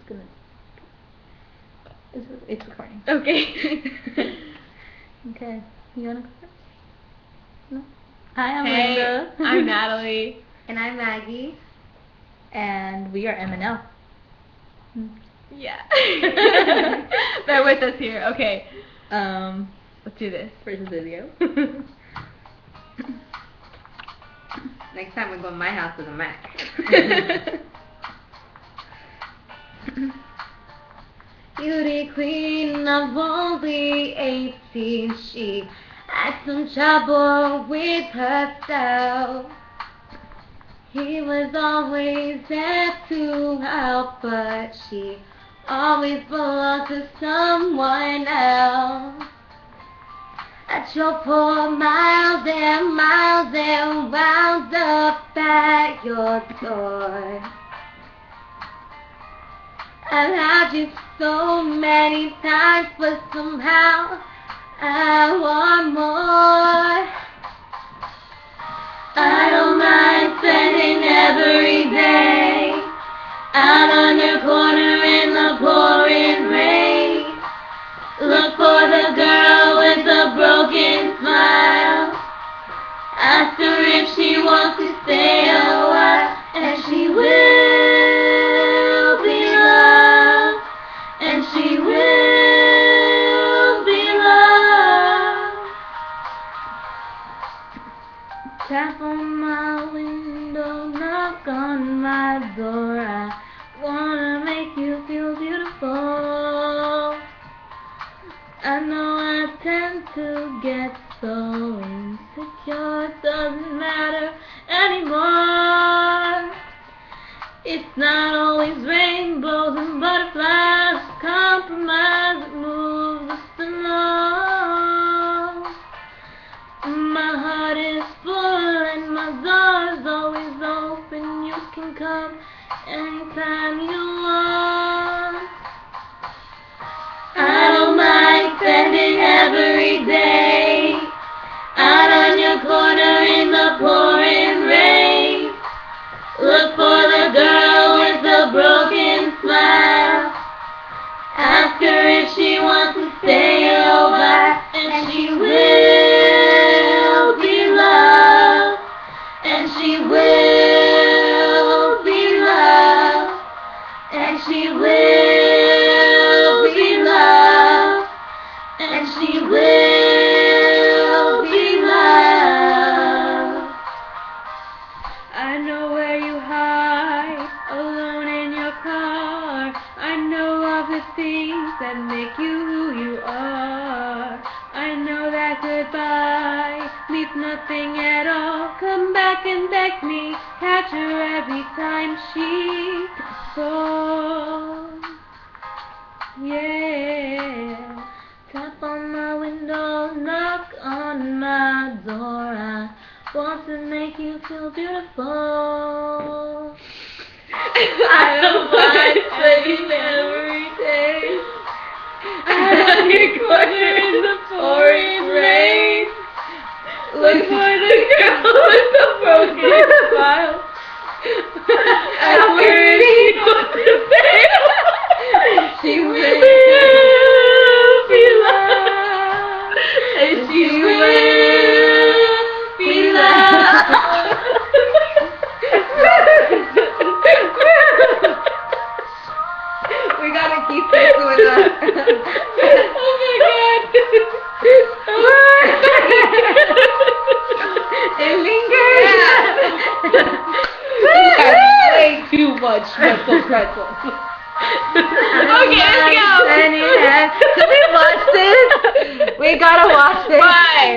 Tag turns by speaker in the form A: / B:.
A: gonna. It's recording.
B: Okay.
A: Okay. You wanna go first? No. Hi, I'm
B: Hey,
A: Linda.
B: I'm Natalie.
C: And I'm Maggie.
A: And we are M&L.
B: Yeah. Bear with us here. Okay. Let's do this.
A: Where's the video?
C: Next time we go to my house with a Mac. Beauty queen of only 18, she had some trouble with herself. He was always there to help, but she always belonged to someone else. I drove for miles and wound up at your door. I've had you so many times, but somehow I want more. I don't mind spending every day out on your corner in the pouring rain. Look for the girl with the broken smile. Ask her if she wants to stay a while, and she will be loved, and she will be loved. Tap on my window, knock on my door. I wanna make you feel beautiful. I know I tend to get so insecure, it doesn't matter anymore. It's not always rainbows and butterflies, compromise that moves us along. My heart is full and my door is always open. You can come anytime you want. I don't mind spending every day out on your corner in the pouring rain. Look for the girl with the broken smile. Ask her if she wants to stay a while, and she will be loved, and she will be loved, and she will be loved, and she will be loved. I know where you hide, alone in your car. I know of the things that make you who you are. I know that goodbye means nothing at all. Come back and beg me, catch her every time she falls. Yeah. Tap on my window, knock on my door. I want to make you feel beautiful. I don't mind spending every day out on your corner in the pouring rain. Look for the girl with the broken smile. Ask her if she wants to stay. She will be loved, and she will be loved. We gotta keep this going on. Oh my god. It lingers.
A: That's way too much pretzel.
B: Okay, let's go.
C: Can we watch this? We gotta watch this.
B: Bye.